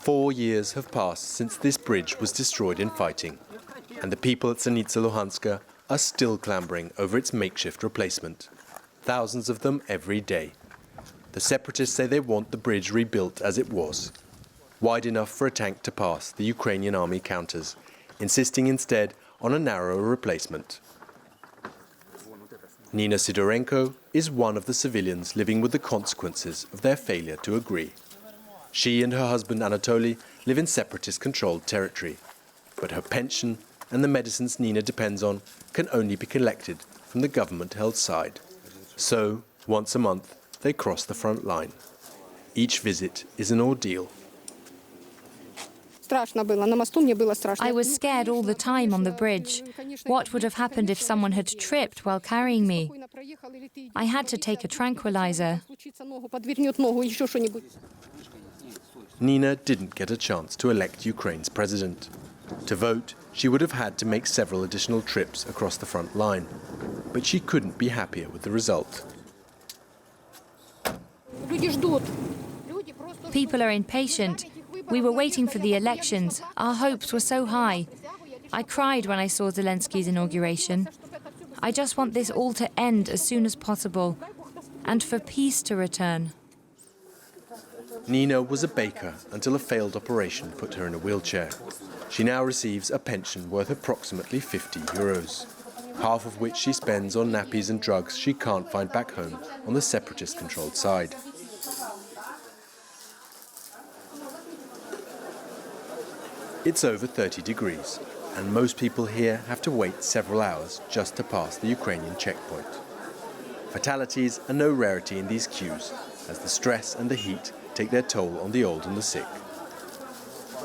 4 years have passed since this bridge was destroyed in fighting, and the people at Stanytsia Luhanska are still clambering over its makeshift replacement. Thousands of them every day. The separatists say they want the bridge rebuilt as it was, wide enough for a tank to pass, the Ukrainian army counters, insisting instead on a narrower replacement. Nina Sidorenko is one of the civilians living with the consequences of their failure to agree. She and her husband Anatoly live in separatist-controlled territory, but her pension and the medicines Nina depends on can only be collected from the government-held side. So, once a month, they cross the front line. Each visit is an ordeal. I was scared all the time on the bridge. What would have happened if someone had tripped while carrying me? I had to take a tranquilizer. Nina didn't get a chance to elect Ukraine's president. To vote, she would have had to make several additional trips across the front line. But she couldn't be happier with the result. People are impatient. We were waiting for the elections. Our hopes were so high. I cried when I saw Zelenskyy's inauguration. I just want this all to end as soon as possible, and for peace to return. Nina was a baker until a failed operation put her in a wheelchair. She now receives a pension worth approximately €50, half of which she spends on nappies and drugs she can't find back home on the separatist-controlled side. It's over 30 degrees, and most people here have to wait several hours just to pass the Ukrainian checkpoint. Fatalities are no rarity in these queues, as the stress and the heat take their toll on the old and the sick.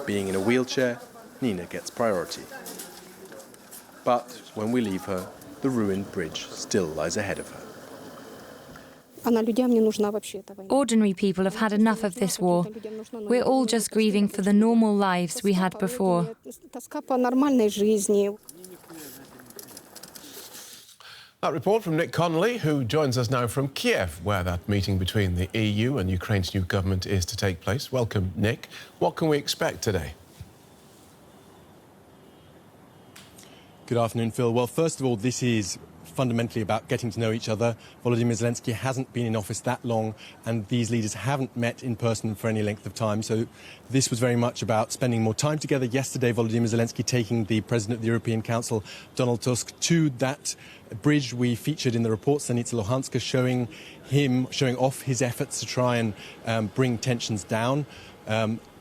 Being in a wheelchair, Nina gets priority. But when we leave her, the ruined bridge still lies ahead of her. Ordinary people have had enough of this war. We're all just grieving for the normal lives we had before. That report from Nick Connolly, who joins us now from Kiev, where that meeting between the EU and Ukraine's new government is to take place. Welcome, Nick. What can we expect today? Good afternoon, Phil. Well, first of all, this is fundamentally about getting to know each other. Volodymyr Zelenskiy hasn't been in office that long, and these leaders haven't met in person for any length of time. So this was very much about spending more time together. Yesterday, Volodymyr Zelenskiy taking the President of the European Council, Donald Tusk, to that bridge we featured in the report, Stanytsia Luhanska, showing off his efforts to try and bring tensions down.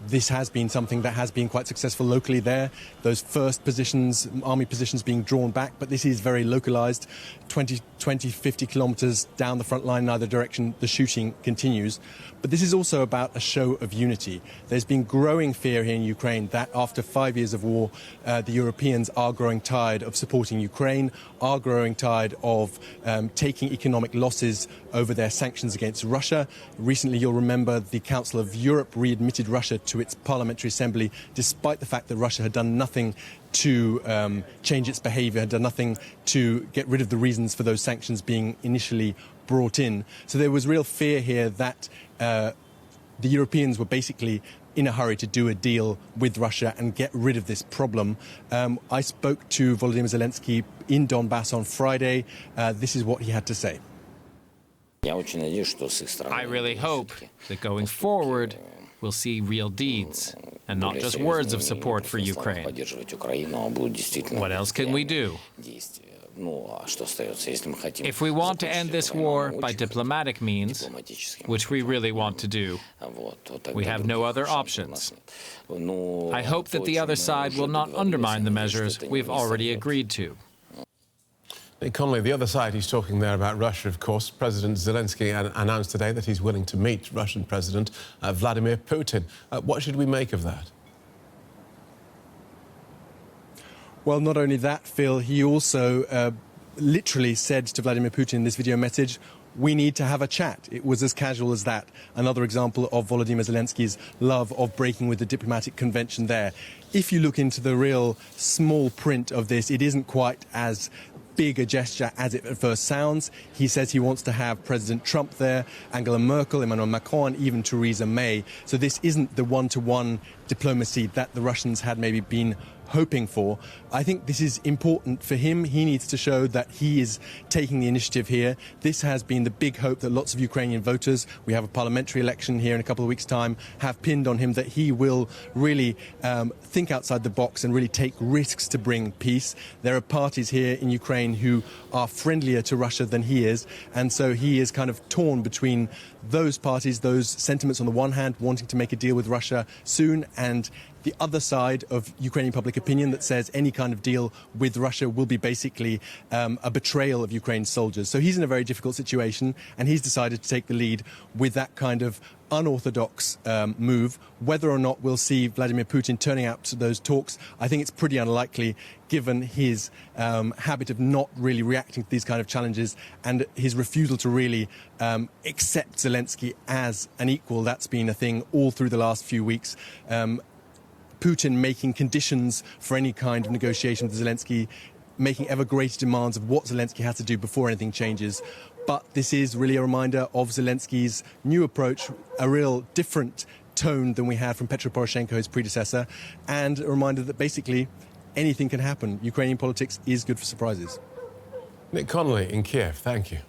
This has been something that has been quite successful locally there. Those first positions, army positions being drawn back, but this is very localized. 20, 50 kilometers down the front line in either direction, the shooting continues. But this is also about a show of unity. There's been growing fear here in Ukraine that after 5 years of war, the Europeans are growing tired of supporting Ukraine, are growing tired of taking economic losses over their sanctions against Russia. Recently, you'll remember the Council of Europe readmitted Russia to its parliamentary assembly, despite the fact that Russia had done nothing to change its behavior, had done nothing to get rid of the reasons for those sanctions being initially brought in. So there was real fear here that the Europeans were basically in a hurry to do a deal with Russia and get rid of this problem. I spoke to Volodymyr Zelenskiy in Donbass on Friday. This is what he had to say. I really hope that going forward, we'll see real deeds and not just words of support for Ukraine. What else can we do? If we want to end this war by diplomatic means, which we really want to do, we have no other options. I hope that the other side will not undermine the measures we've already agreed to. Nick Connolly, the other side, he's talking there about Russia, of course. President Zelensky announced today that he's willing to meet Russian President Vladimir Putin. What should we make of that? Well, not only that, Phil, he also literally said to Vladimir Putin in this video message, we need to have a chat. It was as casual as that. Another example of Volodymyr Zelenskyy's love of breaking with the diplomatic convention there. If you look into the real small print of this, it isn't quite as big a gesture as it at first sounds. He says he wants to have President Trump there, Angela Merkel, Emmanuel Macron, and even Theresa May. So this isn't the one-to-one diplomacy that the Russians had maybe been hoping for. I think this is important for him. He needs to show that he is taking the initiative here. This has been the big hope that lots of Ukrainian voters, we have a parliamentary election here in a couple of weeks' time, have pinned on him, that he will really think outside the box and really take risks to bring peace. There are parties here in Ukraine who are friendlier to Russia than he is, and so he is kind of torn between those parties, those sentiments on the one hand, wanting to make a deal with Russia soon, and the other side of Ukrainian public opinion that says any kind of deal with Russia will be basically a betrayal of Ukraine's soldiers. So he's in a very difficult situation, and he's decided to take the lead with that kind of unorthodox move. Whether or not we'll see Vladimir Putin turning out to those talks, I think it's pretty unlikely, given his habit of not really reacting to these kind of challenges and his refusal to really accept Zelensky as an equal. That's been a thing all through the last few weeks. Putin making conditions for any kind of negotiation with Zelensky, making ever greater demands of what Zelensky has to do before anything changes. But this is really a reminder of Zelensky's new approach, a real different tone than we had from Petro Poroshenko, his predecessor, and a reminder that basically anything can happen. Ukrainian politics is good for surprises. Nick Connolly in Kiev, thank you.